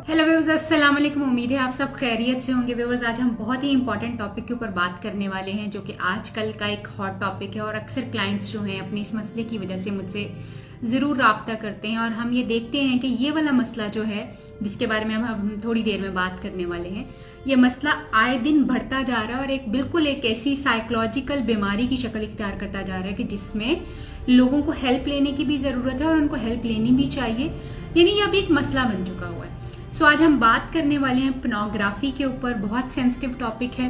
Hello viewers, अस्सलाम वालेकुम। उम्मीद है आप सब खैरियत से होंगे। व्यूअर्स, आज हम बहुत ही इंपॉर्टेंट टॉपिक के ऊपर बात करने वाले हैं जो कि आजकल का एक हॉट टॉपिक है और अक्सर क्लाइंट्स जो हैं अपने इस मसले की वजह से मुझसे ज़रूर राब्ता करते हैं और हम ये देखते हैं कि ये वाला मसला जो है जिसके बारे में हम थोड़ी देर में बात करने वाले हैं, ये मसला आए दिन बढ़ता जा रहा है और बिल्कुल एक ऐसी साइकोलॉजिकल बीमारी की शक्ल इख्तियार करता जा रहा है कि जिसमें लोगों को हेल्प लेने की भी ज़रूरत है और उनको हेल्प लेनी भी चाहिए। यानी ये अभी एक मसला बन चुका हुआ है। आज हम बात करने वाले हैं पोर्नोग्राफी के ऊपर। बहुत सेंसिटिव टॉपिक है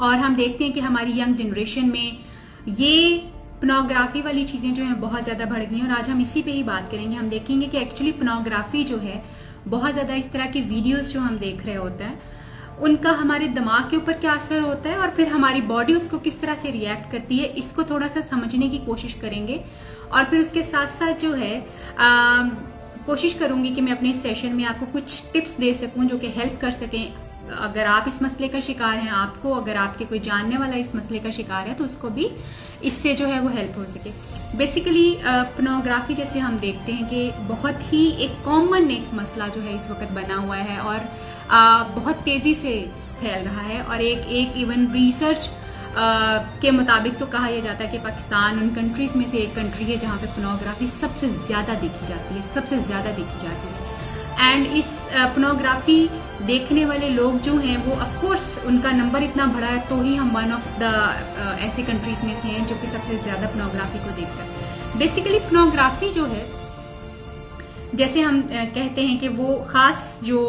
और हम देखते हैं कि हमारी यंग जनरेशन में ये पोर्नोग्राफी वाली चीजें जो हैं बहुत ज्यादा बढ़ गई हैं और आज हम इसी पे ही बात करेंगे। हम देखेंगे कि एक्चुअली पोर्नोग्राफी जो है बहुत ज्यादा इस तरह के वीडियोस जो हम देख रहे होते हैं उनका हमारे दिमाग के ऊपर क्या असर होता है और फिर हमारी बॉडी उसको किस तरह से रिएक्ट करती है, इसको थोड़ा सा समझने की कोशिश करेंगे। और फिर उसके साथ साथ जो है कोशिश करूंगी कि मैं अपने सेशन में आपको कुछ टिप्स दे सकूं जो कि हेल्प कर सकें। अगर आप इस मसले का शिकार हैं, आपको अगर आपके कोई जानने वाला इस मसले का शिकार है तो उसको भी इससे जो है वो हेल्प हो सके। बेसिकली पोर्नोग्राफी जैसे हम देखते हैं कि बहुत ही एक कॉमन एक मसला जो है इस वक्त बना हुआ है और बहुत तेजी से फैल रहा है और एक इवन रिसर्च के मुताबिक तो कहा यह जाता है कि पाकिस्तान उन कंट्रीज में से एक कंट्री है जहां पे पोर्नोग्राफी सबसे ज्यादा देखी जाती है। एंड इस पोर्नोग्राफी देखने वाले लोग जो हैं वो ऑफ कोर्स उनका नंबर इतना बड़ा है तो ही हम वन ऑफ द ऐसे कंट्रीज में से हैं जो कि सबसे ज्यादा पोर्नोग्राफी को देखता है। बेसिकली पोर्नोग्राफी जो है जैसे हम कहते हैं कि वो खास जो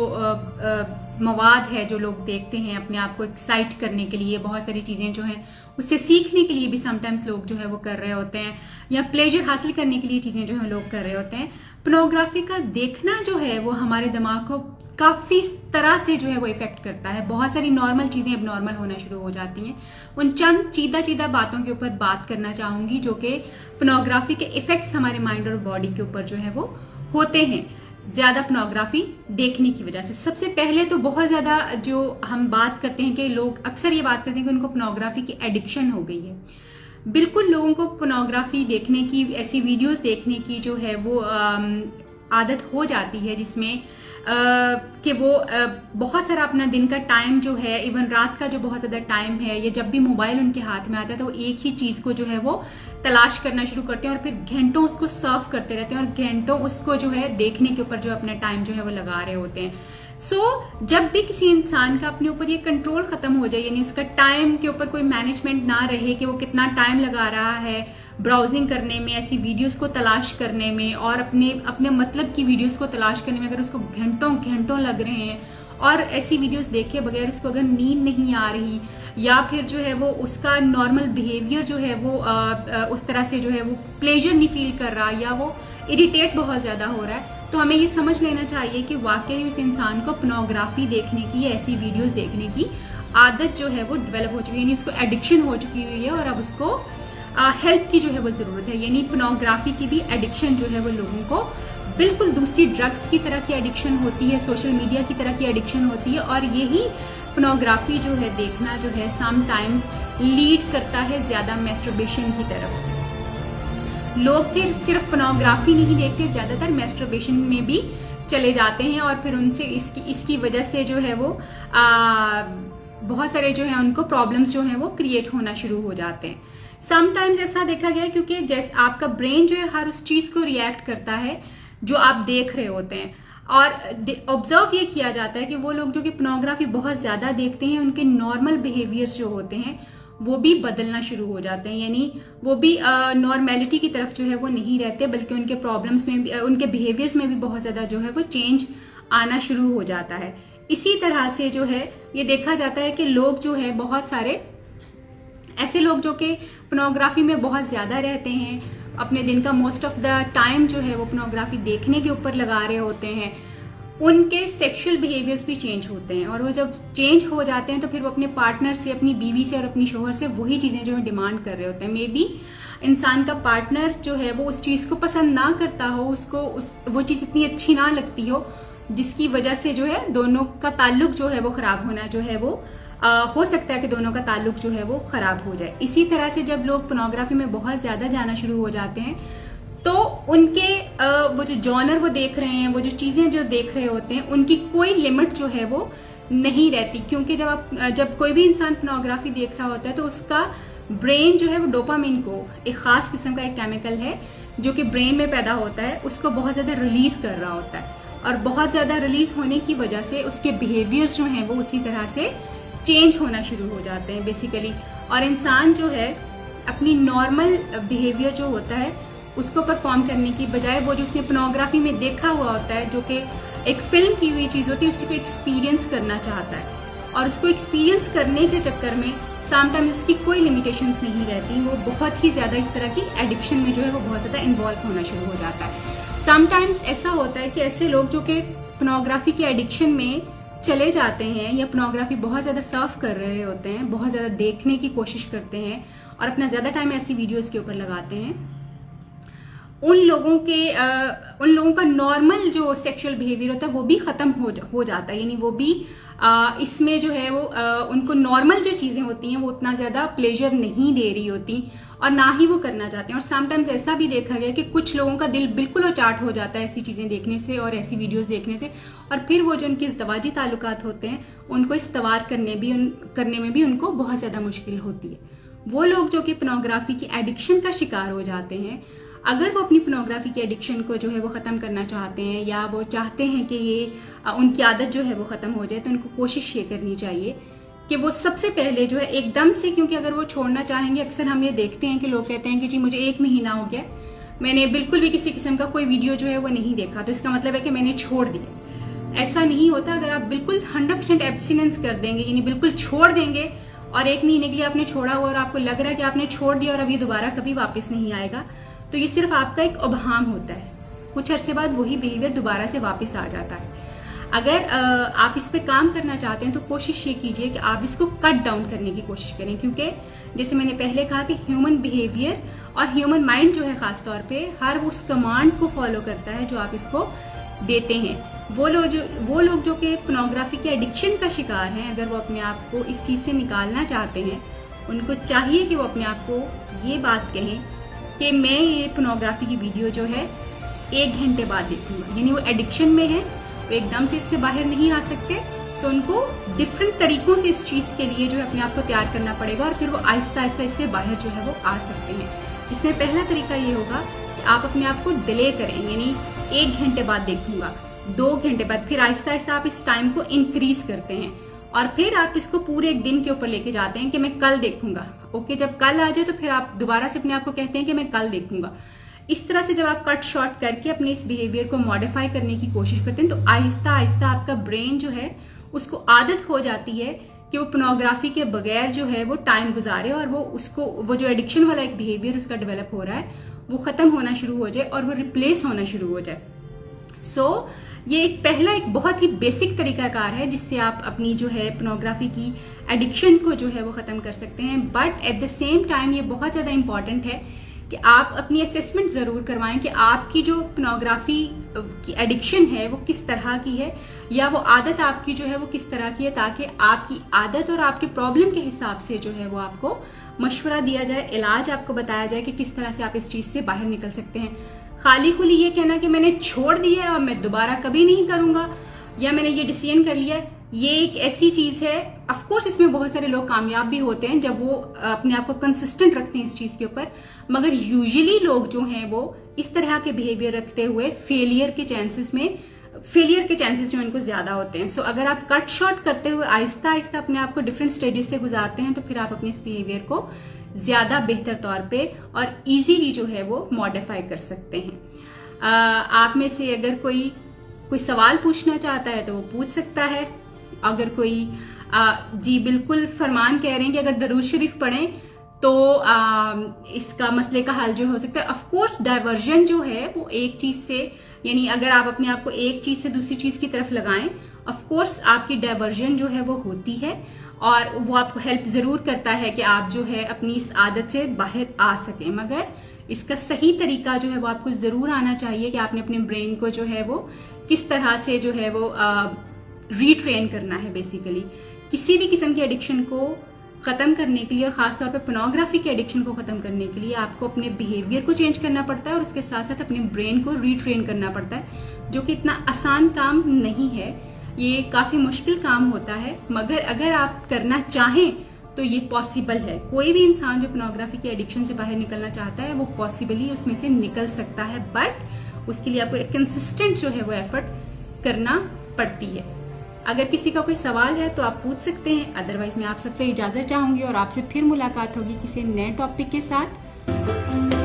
मवाद है जो लोग देखते हैं अपने आप को एक्साइट करने के लिए, बहुत सारी चीजें जो हैं उससे सीखने के लिए भी समटाइम्स लोग जो है वो कर रहे होते हैं या प्लेजर हासिल करने के लिए चीजें जो है लोग कर रहे होते हैं। पोर्नोग्राफी का देखना जो है वो हमारे दिमाग को काफी तरह से जो है वो इफेक्ट करता है। बहुत सारी नॉर्मल चीजें अब नॉर्मल होना शुरू हो जाती हैं। उन चंद चीदा बातों के ऊपर बात करना चाहूंगी जो कि पोर्नोग्राफी के इफेक्ट्स हमारे माइंड और बॉडी के ऊपर जो है वो होते हैं ज्यादा पोर्नोग्राफी देखने की वजह से। सबसे पहले तो बहुत ज्यादा जो हम बात करते हैं कि लोग अक्सर ये बात करते हैं कि उनको पोर्नोग्राफी की एडिक्शन हो गई है। बिल्कुल लोगों को पोर्नोग्राफी देखने की, ऐसी वीडियोस देखने की जो है वो आदत हो जाती है जिसमें कि वो बहुत सारा अपना दिन का टाइम जो है, इवन रात का जो बहुत ज्यादा टाइम है, ये जब भी मोबाइल उनके हाथ में आता है तो एक ही चीज को जो है वो तलाश करना शुरू करते हैं और फिर घंटों उसको सर्व करते रहते हैं और घंटों उसको जो है देखने के ऊपर जो अपना टाइम जो है वो लगा रहे होते हैं। जब भी किसी इंसान का अपने ऊपर ये कंट्रोल खत्म हो जाए, यानी उसका टाइम के ऊपर कोई मैनेजमेंट ना रहे कि वो कितना टाइम लगा रहा है ब्राउजिंग करने में, ऐसी वीडियोस को तलाश करने में और अपने मतलब की वीडियोस को तलाश करने में, अगर उसको घंटों लग रहे हैं और ऐसी वीडियोस देखे बगैर उसको अगर नींद नहीं आ रही या फिर जो है वो उसका नॉर्मल बिहेवियर जो है वो उस तरह से जो है वो प्लेजर नहीं फील कर रहा या वो इरिटेट बहुत ज्यादा हो रहा है, तो हमें ये समझ लेना चाहिए कि वाकई उस इंसान को पोर्नोग्राफी देखने की, ऐसी वीडियोस देखने की आदत जो है वो डेवलप हो चुकी है, यानी उसको एडिक्शन हो चुकी हुई है और अब उसको हेल्प की जो है वो जरूरत है। यानी पोर्नोग्राफी की भी एडिक्शन जो है वो लोगों को बिल्कुल दूसरी ड्रग्स की तरह की एडिक्शन होती है, सोशल मीडिया की तरह की एडिक्शन होती है और यही पोर्नोग्राफी जो है देखना जो है समटाइम्स लीड करता है ज्यादा मैस्टरबेशन की तरफ। लोग फिर सिर्फ पोर्नोग्राफी नहीं देखते, ज्यादातर मैस्टरबेशन में भी चले जाते हैं और फिर उनसे इसकी वजह से जो है वो बहुत सारे जो है उनको प्रॉब्लम्स जो है वो क्रिएट होना शुरू हो जाते हैं। समटाइम्स ऐसा देखा गया है क्योंकि जैसे आपका ब्रेन जो है हर उस चीज को रिएक्ट करता है जो आप देख रहे होते हैं और ऑब्जर्व ये किया जाता है कि वो लोग जो कि पोर्नोग्राफी बहुत ज्यादा देखते हैं उनके नॉर्मल बिहेवियर्स जो होते हैं वो भी बदलना शुरू हो जाते हैं, यानी वो भी नॉर्मेलिटी की तरफ जो है वो नहीं रहते बल्कि उनके प्रॉब्लम्स में भी, उनके बिहेवियर्स में भी बहुत ज्यादा जो है वो चेंज आना शुरू हो जाता है। इसी तरह से जो है ये देखा जाता है कि लोग जो है बहुत सारे ऐसे लोग जो कि पोर्नोग्राफी में बहुत ज्यादा रहते हैं, अपने दिन का मोस्ट ऑफ द टाइम जो है वो पोर्नोग्राफी देखने के ऊपर लगा रहे होते हैं, उनके सेक्सुअल बिहेवियर्स भी चेंज होते हैं और वो जब चेंज हो जाते हैं तो फिर वो अपने पार्टनर से, अपनी बीवी से और अपनी शोहर से वही चीजें जो है डिमांड कर रहे होते हैं। मे बी इंसान का पार्टनर जो है वो उस चीज को पसंद ना करता हो, उसको वो चीज इतनी अच्छी ना लगती हो जिसकी वजह से जो है दोनों का ताल्लुक जो है वो खराब होना जो है वो हो सकता है कि दोनों का ताल्लुक जो है वो खराब हो जाए। इसी तरह से जब लोग पोर्नोग्राफी में बहुत ज्यादा जाना शुरू हो जाते हैं तो उनके वो जो जॉनर वो देख रहे हैं, वो जो चीजें जो देख रहे होते हैं, उनकी कोई लिमिट जो है वो नहीं रहती। क्योंकि जब कोई भी इंसान पोर्नोग्राफी देख रहा होता है तो उसका ब्रेन जो है वो डोपामिन को, एक खास किस्म का एक केमिकल है जो कि ब्रेन में पैदा होता है, उसको बहुत ज्यादा रिलीज कर रहा होता है। और बहुत ज्यादा रिलीज होने की वजह से उसके बिहेवियर्स जो हैं वो उसी तरह से चेंज होना शुरू हो जाते हैं बेसिकली। और इंसान जो है अपनी नॉर्मल बिहेवियर जो होता है उसको परफॉर्म करने की बजाय वो जो उसने पोर्नोग्राफी में देखा हुआ होता है, जो कि एक फिल्म की हुई चीज होती है, उसी को एक्सपीरियंस करना चाहता है। और उसको एक्सपीरियंस करने के चक्कर में समटाइम्स उसकी कोई लिमिटेशंस नहीं रहती, वो बहुत ही ज्यादा इस तरह की एडिक्शन में जो है वो बहुत ज्यादा इन्वॉल्व होना शुरू हो जाता है। समटाइम्स ऐसा होता है कि ऐसे लोग जो कि पोर्नोग्राफी की एडिक्शन में चले जाते हैं या पोर्नोग्राफी बहुत ज्यादा सर्व कर रहे होते हैं, बहुत ज्यादा देखने की कोशिश करते हैं और अपना ज्यादा टाइम ऐसी वीडियोस के ऊपर लगाते हैं, उन लोगों का नॉर्मल जो सेक्सुअल बिहेवियर होता है वो भी खत्म हो जाता है। यानी वो भी इसमें जो है वो उनको नॉर्मल जो चीजें होती हैं वो उतना ज्यादा प्लेजर नहीं दे रही होती और ना ही वो करना चाहते हैं। और समटाइम्स ऐसा भी देखा गया कि कुछ लोगों का दिल बिल्कुल उचाट हो जाता है ऐसी चीजें देखने से और ऐसी वीडियोस देखने से, और फिर वो जो उनके इज़्दवाजी ताल्लुकात होते हैं उनको इस्तवार करने में भी उनको बहुत ज्यादा मुश्किल होती है। वो लोग जो कि पोर्नोग्राफी की एडिक्शन का शिकार हो जाते हैं, अगर वो अपनी पोर्नोग्राफी की एडिक्शन को जो है वो खत्म करना चाहते हैं या वो चाहते हैं कि ये उनकी आदत जो है वो खत्म हो जाए, तो उनको कोशिश ये करनी चाहिए कि वो सबसे पहले जो है एकदम से, क्योंकि अगर वो छोड़ना चाहेंगे, अक्सर हम ये देखते हैं कि लोग कहते हैं कि जी मुझे 1 महीना हो गया, मैंने बिल्कुल भी किसी किस्म का कोई वीडियो जो है वो नहीं देखा, तो इसका मतलब है कि मैंने छोड़ दिया। ऐसा नहीं होता। अगर आप बिल्कुल 100% एब्सटिनेंस कर देंगे, यानी बिल्कुल छोड़ देंगे, और 1 महीने के लिए आपने छोड़ा हुआ और आपको लग रहा है कि आपने छोड़ दिया और अब ये दोबारा कभी वापस नहीं आएगा, तो ये सिर्फ आपका एक अबहाम होता है। कुछ अरसे बाद वही बिहेवियर दोबारा से वापस आ जाता है। अगर आप इस पे काम करना चाहते हैं तो कोशिश ये कीजिए कि आप इसको कट डाउन करने की कोशिश करें, क्योंकि जैसे मैंने पहले कहा कि ह्यूमन बिहेवियर और ह्यूमन माइंड जो है खास तौर पे हर उस कमांड को फॉलो करता है जो आप इसको देते हैं। वो लोग जो कि पोर्नोग्राफी के एडिक्शन का शिकार हैं, अगर वो अपने आप को इस चीज से निकालना चाहते हैं, उनको चाहिए कि वो अपने आप को ये बात कहें कि मैं ये पोर्नोग्राफी की वीडियो जो है 1 घंटे बाद देखूंगा। यानी वो एडिक्शन में है, वो एकदम से इससे बाहर नहीं आ सकते, तो उनको डिफरेंट तरीकों से इस चीज के लिए जो है अपने आप को तैयार करना पड़ेगा और फिर वो आहिस्ता आहिस्ता इससे बाहर जो है वो आ सकते हैं। इसमें पहला तरीका ये होगा कि आप अपने आप को डिले करें, यानी 1 घंटे बाद देखूंगा, 2 घंटे बाद, फिर आहिस्ता आहिस्ता आप इस टाइम को इंक्रीज करते हैं और फिर आप इसको पूरे एक दिन के ऊपर लेके जाते हैं कि मैं कल देखूंगा। ओके, जब कल आ जाए तो फिर आप दोबारा से अपने आप को कहते हैं कि मैं कल देखूंगा। इस तरह से जब आप कट शॉर्ट करके अपने इस बिहेवियर को मॉडिफाई करने की कोशिश करते हैं, तो आहिस्ता आहिस्ता आपका ब्रेन जो है उसको आदत हो जाती है कि वो पोर्नोग्राफी के बगैर जो है वो टाइम गुजारे और वो जो एडिक्शन वाला एक बिहेवियर उसका डेवलप हो रहा है वो खत्म होना शुरू हो जाए और वो रिप्लेस होना शुरू हो जाए। सो ये एक बहुत ही बेसिक तरीकाकार है जिससे आप अपनी जो है पोर्नोग्राफी की एडिक्शन को जो है वो खत्म कर सकते हैं। But at the same time ये बहुत ज्यादा इंपॉर्टेंट है कि आप अपनी असेसमेंट जरूर करवाएं कि आपकी जो पोर्नोग्राफी की एडिक्शन है वो किस तरह की है, या वो आदत आपकी जो है वो किस तरह की है, ताकि आपकी आदत और आपकी प्रॉब्लम के हिसाब से जो है वो आपको मशवरा दिया जाए, इलाज आपको बताया जाए कि किस तरह से आप इस चीज से बाहर निकल सकते हैं। खाली खुली ये कहना कि मैंने छोड़ दिया है और मैं दोबारा कभी नहीं करूंगा, या मैंने ये डिसीजन कर लिया, ये एक ऐसी चीज है, ऑफ कोर्स इसमें बहुत सारे लोग कामयाब भी होते हैं जब वो अपने आप को कंसिस्टेंट रखते हैं इस चीज के ऊपर, मगर यूजुअली लोग जो हैं वो इस तरह के बिहेवियर रखते हुए फेलियर के चांसेस जो इनको ज्यादा होते हैं। सो अगर आप कट शॉर्ट करते हुए आहिस्ता आहिस्ता अपने आप को डिफरेंट स्टेजेस से गुजारते हैं तो फिर आप अपने इस बिहेवियर को ज्यादा बेहतर तौर पे और इजीली जो है वो मॉडिफाई कर सकते हैं। आप में से अगर कोई सवाल पूछना चाहता है तो वो पूछ सकता है। अगर कोई जी बिल्कुल फरमान कह रहे हैं कि अगर दरूद शरीफ पढ़ें तो इसका मसले का हल जो हो सकता है। ऑफ कोर्स डाइवर्जन जो है वो एक चीज से, यानी अगर आप अपने आप को एक चीज से दूसरी चीज की तरफ लगाएं, ऑफ कोर्स आपकी डाइवर्जन जो है वो होती है और वो आपको हेल्प जरूर करता है कि आप जो है अपनी इस आदत से बाहर आ सकें, मगर इसका सही तरीका जो है वो आपको जरूर आना चाहिए कि आपने अपने ब्रेन को जो है वो किस तरह से जो है वो रीट्रेन करना है। बेसिकली किसी भी किस्म की एडिक्शन को खत्म करने के लिए और खासतौर पे पोर्नोग्राफी के एडिक्शन को खत्म करने के लिए आपको अपने बिहेवियर को चेंज करना पड़ता है और उसके साथ साथ अपने ब्रेन को रीट्रेन करना पड़ता है, जो कि इतना आसान काम नहीं है। ये काफी मुश्किल काम होता है, मगर अगर आप करना चाहें तो ये पॉसिबल है। कोई भी इंसान जो पोर्नोग्राफी के एडिक्शन से बाहर निकलना चाहता है वो पॉसिबली उसमें से निकल सकता है, बट उसके लिए आपको एक कंसिस्टेंट जो है वो एफर्ट करना पड़ती है। अगर किसी का कोई सवाल है तो आप पूछ सकते हैं, अदरवाइज मैं आप सबसे इजाजत चाहूंगी और आपसे फिर मुलाकात होगी किसी नए टॉपिक के साथ।